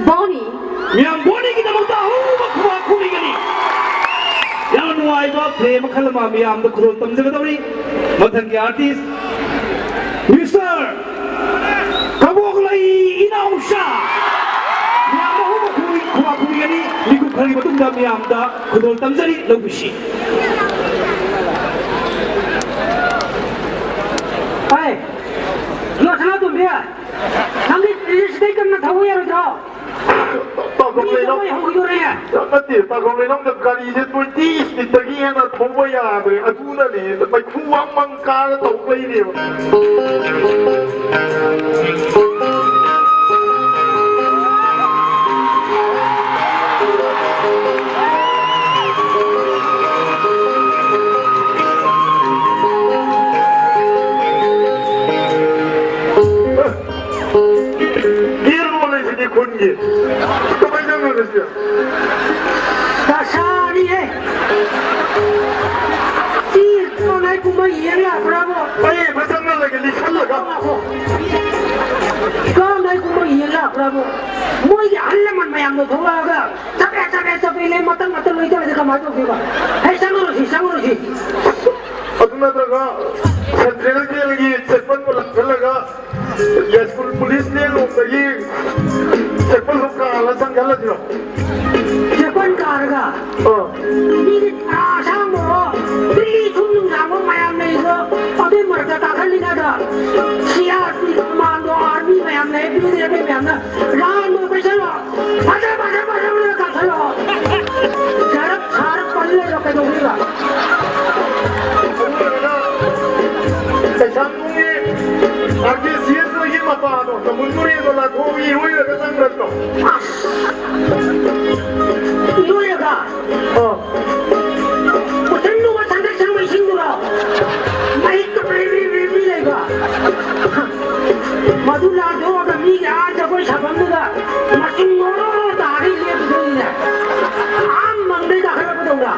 Bonny. Yang Bonny kita mau tahu bahawa kuri kali. Yang nuai bahawa play makhluk mami am tu kurang tamzeh betul ni. Mathan ke artis, Mr. Kaboklei Inaocha. Yang bahawa kuri kali, ikut kali betul kami am tu kurang tamzeh ni lebusi. Hey, lo sana tu dia. Nanti stay kerana tahu ya betul. Pakhang nong nanti Pakhang nong dah kali je tu tis di tegi yang nak thomba ya tu, aduh na ni, tapi kuang mangkal Pakhang ni. Kunci, tu macam mana sih? Dasar ni Itu naik kumai lah, berapa? Macam mana lagi lihat lah Kau naik kumai lah, berapa? Mau yang alaman macam tu, thua ke? Tapi le matang lagi tu kamar tu kira. Sangat sih. Aduh na terga, sentral ke lagi cepat pulang terlaga. Yaiskulgee police ni loh lagi cepat loka alasan jalan je. Cepat karga. Ini sama. Beli sumber sama macam ni tu. Tapi mereka tak kali ada. Siapa komando army macam ni, beli dia macam ni. Lalu bersama. Macam mereka selalu. Jarak paling lepas tu juga. Keishamthong ni, arti sias lagi apa tu? Kemudian itu lah Thoibi hujan kesan betul. Itu ya kak. Macam tu macam macam singgur. Baik tu beri lega. Madu lah tu ada miga ada kau sabam tu dah. Macam orang dari dia betul ni. Amang dia dah kerja betul dah.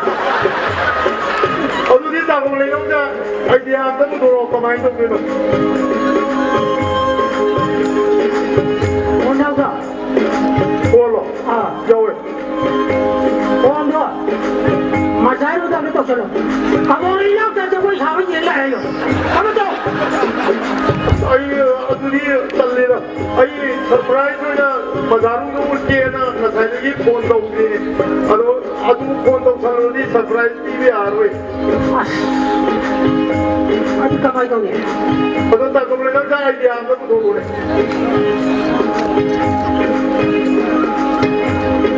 Aduh ni tak boleh nong dah. Idea apa tu dorong pemain tu ni. Mana kak? Bola. Jauh. Orang tu. Macam itu dah betul selalu. Kamu ni nak kerja kau sabam ni lah yo. Kamu tu. Aduh ni terleh lah. Surprise tu na. Mazaru tu mesti na. Nasai lagi phone tu ni. Aduh phone tu selalu ni surprise TV arway. Aduh kamai tu ni. Aduh tak boleh nak cakap idea apa tu boleh.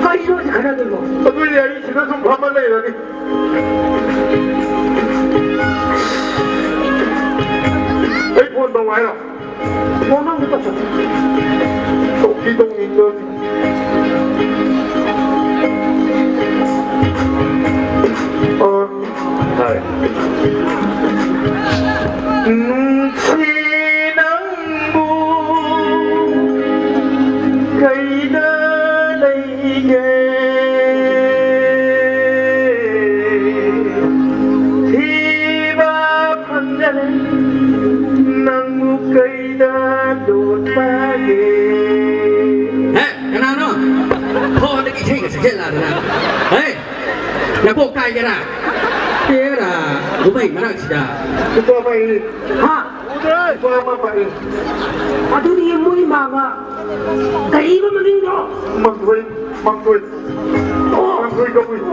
Kau itu kerana tu. Aduh ni ini sudah sumpah mana ni. Phone tu mana? Phone tu betul. Toki tu ni tu. Hai. Sinang bu kaida laige tiba pandal nang bu kaida dot pagi. Kenapa? Kau ada kisah ke lah, nak kau kaya lah. Kira, rumah mana sih? Itu apa ini? Itu apa ini? Aduh dia mui mama. Kaya apa mungkin tu? Mangkui.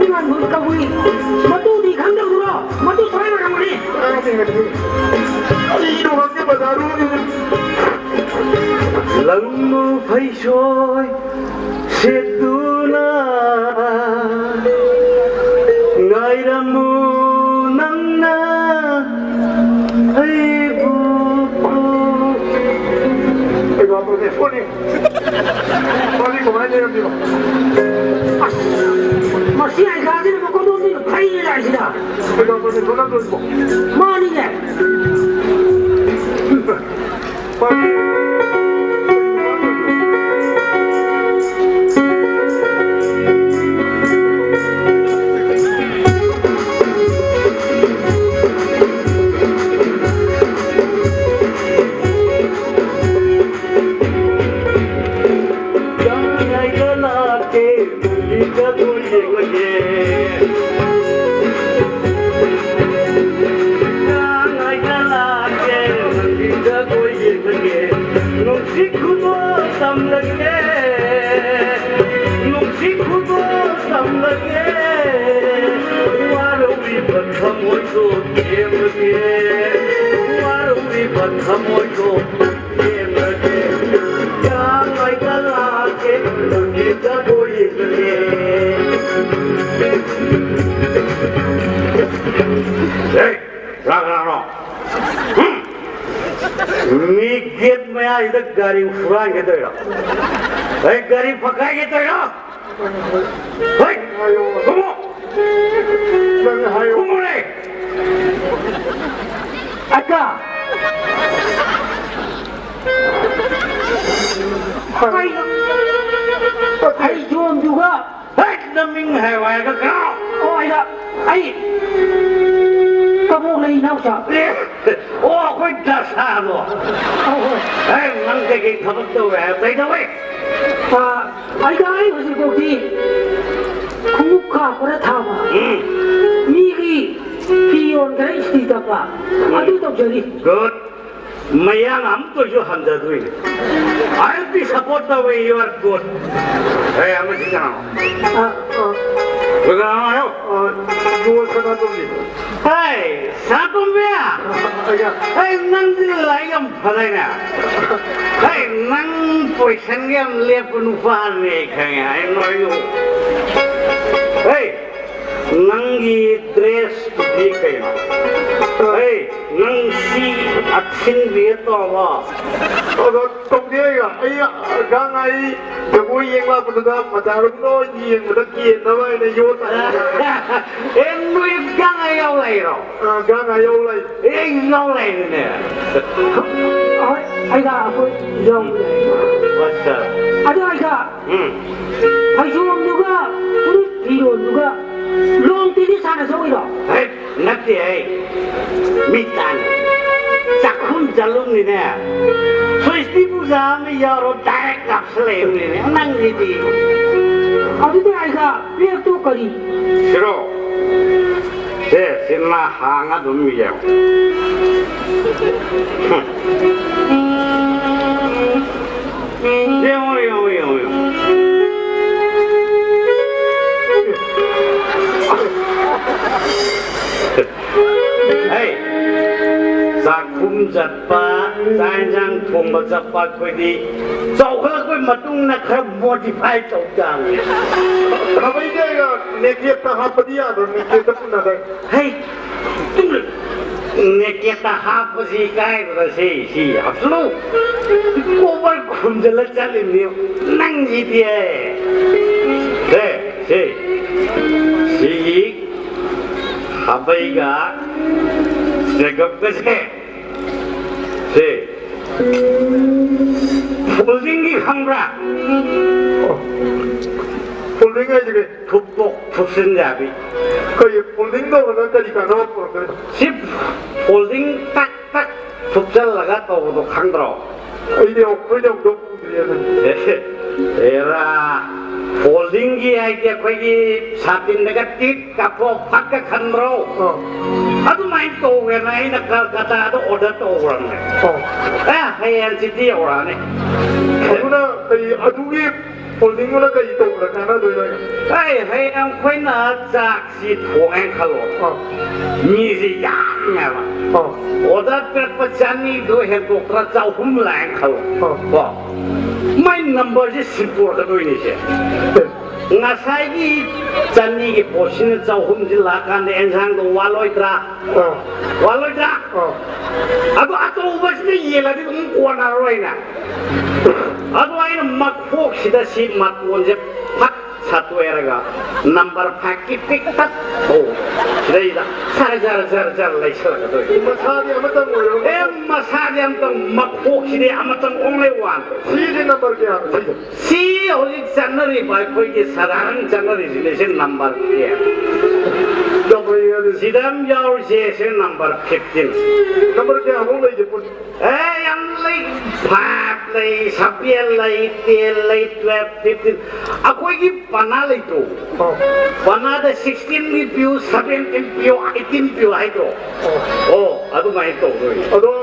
Dengan kabui. Matu di kandang dulu. Matu saya orang ni. Ini orangnya baru ni. Langmu paisoi setula ngairamu nangna ibu. Apa ni? Kau mana yang ni? Masih ada lagi ni kau tu ni kaya lah sih dah. Apa ni? Kau nak tu? Mana ni? Jangan 삼르게 농식구도 삼르게 와르위 번카모이도 깨물게 와르위 번카모이도 깨물게 양아이가 나게 눈이가 보이게 에이 라가라노 Mikit maya itu gari furang gitu ya. Hei gari pakai gitu ya. Hei, kamu, kamu nih. Aka. Hai jual juga. Hei, naming hewan ke kau? Oh iya, hai. Kaboklei Inaocha. Oh, kau dasar lo. Hei, nang kaki tabuk tu ya, tay tu weh. Ai gai Yaiskulgee. Kumuka pada thama. Migi pion kena istirahat apa? Aduh tak jadi. Good. Mayang am tu jo hamzah tu ini. I'll be support the way you are good. Hei, am I cakap? Cakap ayo. Jual sana tu ni. Hei, satu bea. Hei, nang di layam padai na. Hei, nang poisan yang lihat penumpang ni kaya. I know you. Hei, nang di dress di kaya. Hei, nang si action dia tu apa? Tong dia ya, gang ai, jemu yang lah penuh macam no yang penuh kian, nama ini yota. Enu gang ayau lagi ro. Gang ai olay. Ayau lagi ni. Ai gai apa? Jom. What's up? Ada ai gai. Hai jual juga. Ini pion juga. Long tini sana soi dah. Hei, nanti hei, mitan, cakun jalung ni ni. So istimewa zaman yaro direct kapselem ni ni, nang ni di. Aduh tu ai gai. Biar tu kali. Siro, sinna hanga dumi ya. Yo. Hei, sakum jatpa, janjang thong jatpa koi di, jauh koi matung nak modify jauh jang. Apa ini ya? Nekit tahap dia tu, nekit tu pun ada. Hei, tunggu. Nekit tahap si kai si absolu. Kobar kum jalan jalan ni, nang dia. Si Abaiga, segap keseh, pulinggi hangra, Puling aja ke? tupok tupsen jabi, Kau puling tu orang tadi kan apa? sip puling tak tupsen laga tau tu hangra, Ini aku yang dok dia ni. era pulinggi aja kau ni satin negatif kapok pakai hangra. Aduh main tu, main nak kata ada order tu orang ni. Hei city orang ni. Aku nak aduh ni puling mana kau itu orang mana tu ni? Hei ang kau nak jak si tuang kalau. Ni si yang ni lah. Order perpecani tu hendak kerja humlang kalau. Main number je sipur tu ini je. Ngasai ki jani ki posin jauh menjelakan ensang tu waloi tra. Aduh ubah sini ye lagi kuan arway na. Aduh ini makfok sida si makfok je pak satu eraga number pakai pikat. Oh, sida ida. Jar lagi salah tu. Masanya macam mana? Masanya macam makfok sida macam only one. Si di number dia. Si oleh Januari baik pergi saran Januari jenis number dia. Number dia. Sidam jauh jenis number 15. Number dia apa lagi pun? Yang lain 5 lain, 10 lain, 10 lain, 12, 15. Aku ini panah itu. Panah ada 16 review, 17 review, 18 review itu. Oh, aduh main itu. Aduh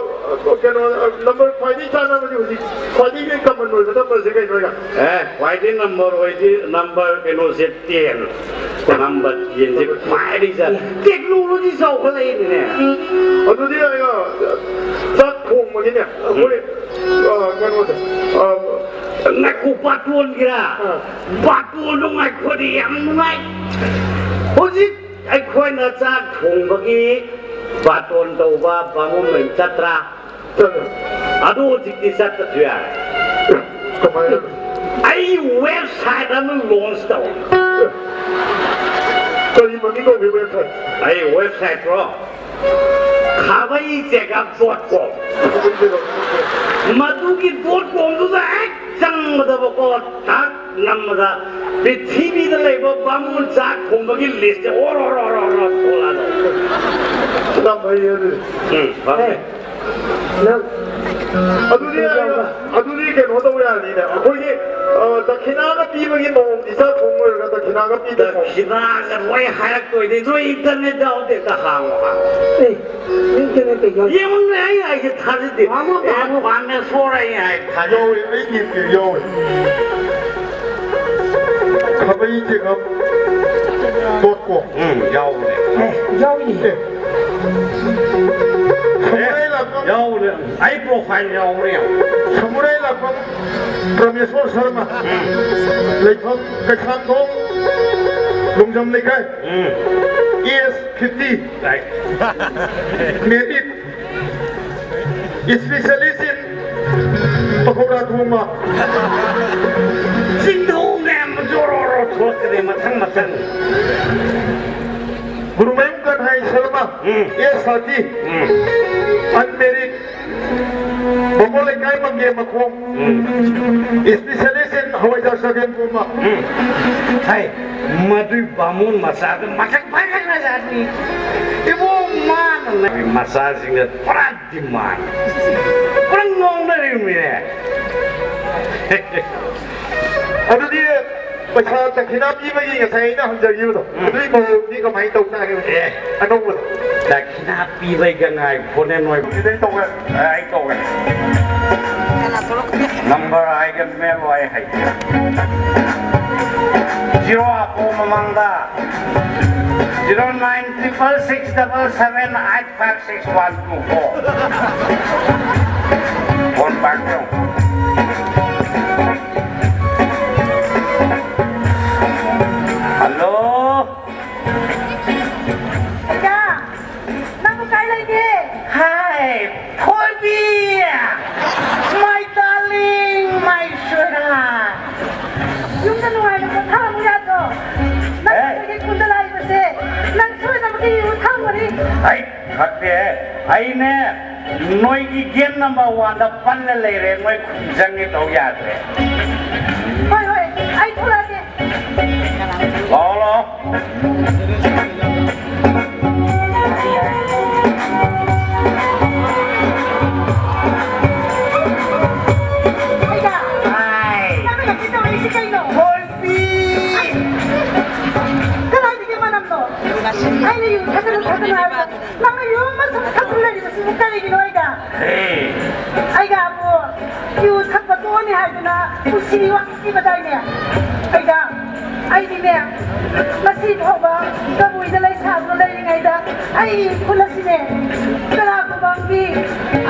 keno number 5 ni chana ma ji khwadi ke kaman no number se kai roga why the number keno se 10 number 10 se mai đi ra technology sau cái này nè adu di ai ga sat khong ma ni ne ko le keno ngai ku patun kira patun dong ngai ko di yang ngai hoji ai khoi na cha khong ba gi patun to ba ba mo men chatra adu jik ti sat ta thya ai website am launch to Tadi mami ko website. Ai website ro. Khabai checkup.com. Maduki .com tu sa ek chang mada ko tak nam mada prithibi da lebo bamun chak khombagi list or thola do. Nam bhai ye. Bhai. Nang aduni ke no to ya ni ne akoi ki dakhina ga pi ma gi no isa khong mo ga dakhina ga pi da Dakhina ga wai hayak koi de no internet da de ta hang ha. internet ke yo Ye mong ai ai ke tha de. Wa me for ai ai tha yo ai ni ke yo khabai je ga .com yau ne. yo ni samurai la ko Yau ne. Ai profile yau ne. samurai la ko Prameswar Sharma Lekham Keishamthong Longjam Lekai ES50 Right. Merit Specialist in Pakora Thuma Sindhu ne majoro thot de mathang. Guru Mayunkan Hai Sharma ES30 Unmarried Bamole Kai Mange Makhom Specialist in Hawai Jar Sagan Thuma Hai, madui bamun masak banyak na jadi. Ibu mana na masak singa perat di mana. Orang ngong dari mana. Adu dia Pasal dakhina pi ma gi ngai na hang jar yu do adui mo ni ka mai tong na ke anong mo Dah kinapi lagi ngai phone noi. ni dai tong ai Ai kau kan. Number ai kan melo ai hai. Zero aku memangda 096677856124. Phone back dong. Halo. ja nang ko kai lai ni Hai, Thoibi. My darling, my sweetheart. yung na nuai na tha mo ya to nang ke kun da lai se nang sui na ki u thang mo ni Hai, khakte. Hai ne. Noi ki gen number 1 da pan le le re noi jang ni tau ya re. hoi ai thula ke Lo. ai ja Hai. nang ka ki to ni si kai no Thoibi. ka lai ni ma nam no ai ni yu tha ka na nang yu ma sa tha ku lai ni si ka lai ni no ai ja Hey. ai ga mo yu tha pa to ni hai na ku si wa ki ba dai ne ai ja ai ni ne ma si tho ba ka bui da lai sa no lai ni ngai da ai ku la si ne ka la ko bang bi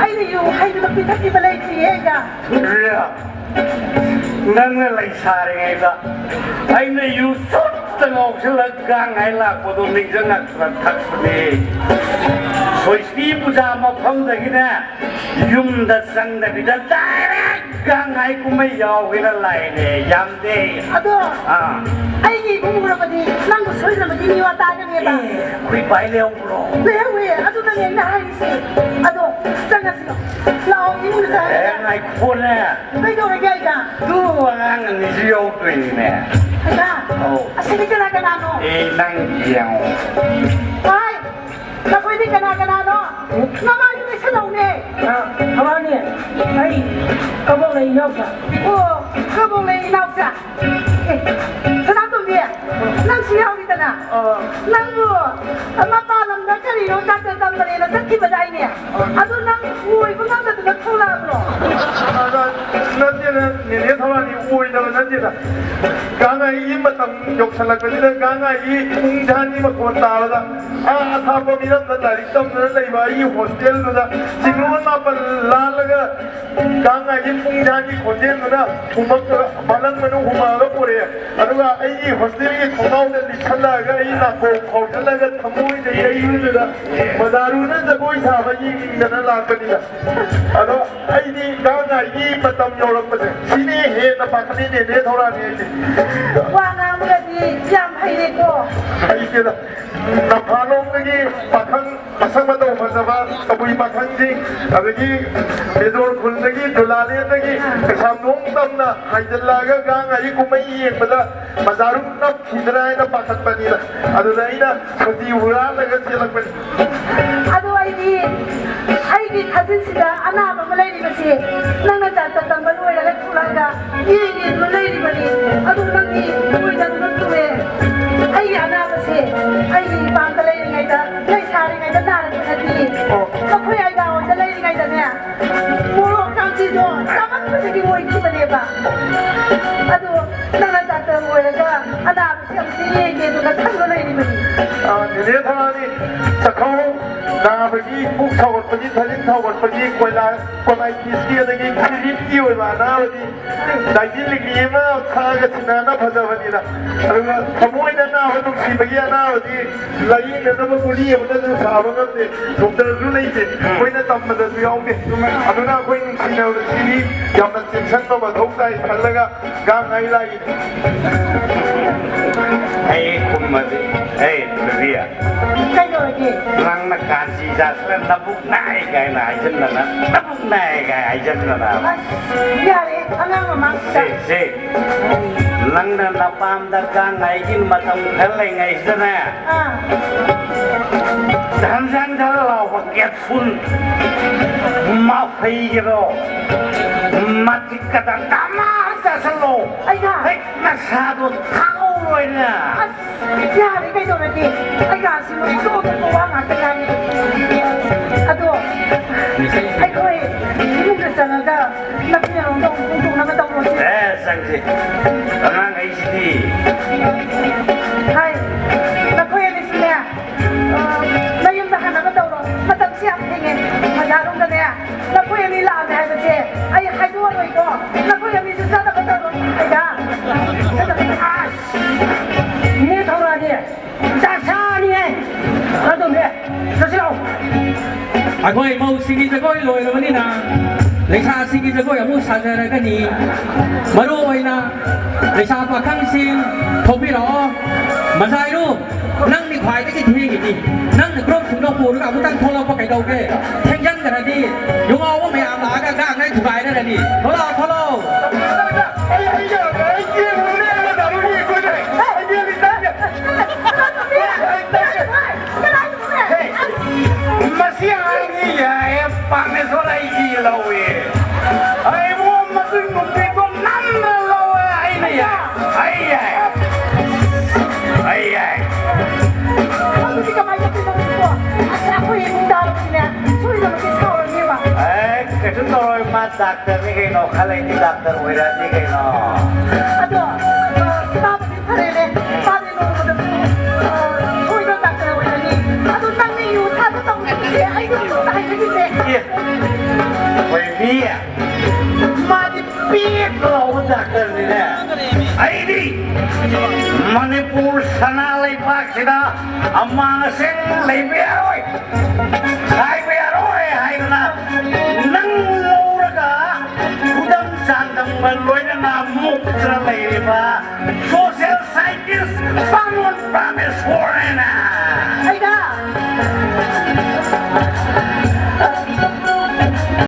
ai ni yu hai ni ki tha ki ba lai ti ai ja Ria. Nang le lai sare ngai da. Ai ne yu sot tang ok sela gang ai la ko do ning jang ak thak ni. Soi sti pu ja ma phang da gi na. Yum da sang da bi da direct gang ai ku mai yaw gi la lai ne yam de. ado Ah. ai ni ku ra ba di nang ko soi ra ba di ni wa ta ja ne ba Kui bai leo bro. le we ado na ne na hai si ado sang ga si no lao ni mu sa Eh ngai ko ne.ไม่โดนไอ้จ้ะ Du ang ni jiu tui ne. ไอ้จ้ะอาศัยกันนะกันนะเนาะ E nang yang. ไปแล้วคุยที่กันนะกันนะเนาะน้ำมันอยู่ในฉลองเนี่ยทำไมเนี่ยไอ้กระบอกเลยนอกจ้ะโอ้กระบอกเลยนอกจ้ะสนามตรงนี้นั่งเชียวนี่แต่ นะนั่งดูมาปาลำนักคดีน้องจักรตำบลแล้วสักที่บันไดเนี่ยอะดูนั่งอุ้ยก็นั่งแต่ตัวทุลาบหรอนั่นเนี่ยเนี่ยเท่านั้นอุ้ยนั่นเนี่ยกางไอ้ยี่มาตั้งยกฉลากกันเลยกางไอ้ยี่มุงจานี่มาคนตาละถ้าพอมีน้ำตาลิต้มนั่นเลยว่ายี่โฮสเทลนะจริงๆมันมาเป็นล้านแล้วก็กางไอ้ยี่มุงจานี่คนเดียวนะผมมันก็มาลังมันหัวมาก็ปวดเลยอันนั้นไอ้ยี่โฮสเทลยี่ของเราเนี่ยดิฉันละก็ไอ้นักโกงเขาฉันละก็ทำมวยเนี่ยไอ้ยี่เลยนะมาดารุนั่นจะโวยสาวยี่กันนั่นละกันนี่นะอันนั้นไอ้นี่กางไอ้ยี่มาตั้งยอมมาเลยที่นี่เห็นนะปากนี้เนี่ยเท่านั้นเองว่างามเลยดียำให้ดีก็ไอ้เจ้านับพาลงเมื่อกี้ปากข้างสังมาโตมาสบายตะบุยปากข้างจริงเมื่อกี้เดี๋ยวคนเมื่อกี้จุฬาเนี่ยเมื่อกี้กระชำน้องตั้มนะหายจันลาก็กางไอ้กูไม่เอียงมาละมาดารุนับขีดอะไรนับปากขัดปนีละอันนั้นนะคนที่หัวร้านเลยก็เสียหลักเป็นอันนั้นไอ้ดีทัศน์สิดาอันนั้นมันเลยดีมาสินั่งจัดตั้งบรรลุแล้วทุลังกายี่นี่มันเลยดีมาดิอันนั้นนี่คุยกันนั่นตัวเองไอ้ยานามาสิไอ้ดีบางก็เลยยังไงจ๊ะเลยชายังไงจ๊ะหน้าเลยทันทีก็คุยไอ้ดาวจะเลยยังไงจ๊ะเนี่ยโมโลกางจีโร่สามารถคุยกันมวยขึ้นมาเนี่ยป่ะอันนั้นนั่งจัดตั้งมวยแล้วก็อันนั้นเชื่อมซีเย่ตัวนั้นทั้งก็เลยดีมาดิเนี่ยท่านี่จะเข้านาไปที่ผู้ชาวบ้านไปที่ทะเลชาวบ้านไปที่กวยลากวยพิสเกียร์อะไรอย่างนี้ที่อยู่มาหน้าวันนี้ได้ยินเรื่องนี้มาข้าก็ชนะนะพระเจ้าวันนี้นะแล้วขโมยนั่นนะวันต้องสีไปยี่หน้าวันนี้ไล่เนี่ยนะมันกุลีมันจะสาวกันเนี่ยผมจะรู้เลยสิคุยนั่นทำมันจะยอมเนี่ยอันนั้นคุยสีแนวสีนี้ยอมมันเซ็นชั่นมาบัดทุกใจทันแล้วก็กางไงไล่ไอ้คุณมาดิไอ้เรียใช่เลยดิรังนักการสีจัดเล่นนับบุกนายไงนายฉันนะนับบุกนายไงฉันนะอย่าเลยอันนั้นมันเซ่ลังนั้นนับปามดักการไงกินมาทำอะไรไงฉันนะฉันถ้าเราเก็บฝุ่นมาฟีโร่มาติดกระดานตามาจะสโลไอ้ข้าเฮ้ยนักชาตัวเท้าเลยเนี่ยอย่าเลยใครตัวนั้นดิไอ้ข้าสิมันโตตัวว่างานเป็นไงอะตัวไอ้คุยมึงจะสั่งก็นักเรียนต้องนักต้องรู้สิสั่งสิกำลังไอ้สิดีใช่นักคุยนี่สิเนี่ยไม่ยุ่งกับนักต้องรู้มาตั้งเสียงยังไงมาด่าลงกันเนี่ยนักคุยนี่ลาได้ไหมเจ๊ไอ้ใครตัวรวยก็นักคุยนี่จะสั่งนักต้องรู้ไอ้ด่าจะจะเป็นอาเนี่ยเท่าไรเนี่ยจ่าชาเนี่ยแล้วตรงนี้จะเชี่ยวไอ้คน冇สิ่งที่จะก้อยลอยแล้วนี่นะในชาสิ่งที่จะก้อย冇สัญญาอะไรกันนี่มาดูไว้นะในชาปากข้างซิงทบพี่หรอมาใส่ดูนั่งในควายได้กี่ทีกี่ทีนั่งในกรงถึงเราปูหรือเปล่าผู้ตั้งโทรเราปากไก่เราเก้แข่งยันกันนะดิยุ่งเอาว่าไม่อาบน้ำกันก้างได้ถูกไปได้ดิโทรเราไอ้เจ้าไอ้เจ้าเนี่ยมาด่าลูกพี่กูเลยไอ้เจ้านี่ตั้งมาเสียงนี่ใหญ่ปังในโซลาอีเราเว้ยไอ้พวกมาถึงนุ่มเด็กก็นั่งเราไอ้เนี่ยไอ้ใหญ่ที่ทำไมจะเป็นแบบนี้วะอาสาคุยมึงด่าลูกเนี่ยช่วยเราไม่เข้าเลยนี่วะก็ฉันต้องมาดักเตอร์นี่ไงเนาะใครที่ดักเตอร์เวลานี่ไงเนาะอะตัวป้าเป็นใครเนี่ยป้าเป็นลูกมันช่วยเราดักเตอร์เวลานี่อะตัวนั่งนี่อยู่ท่าต้องเสียไอ้ตัวตายไปที่เด็กไม่มีอ่ะมาดิปีกเราดักเตอร์นี่แหละไอ้ดิมณีปูร์สนาเลยปากสินะอามาเซ็งเลยเบียร์ร้อยใครเบียร์ร้อยให้กันนะนั่งโลระกะกูดังจันดังมันรวยนะมุกจะเลยป่ะโซเชียลไซติสฟังวันพรามิสฟอร์นะไอ้ด้า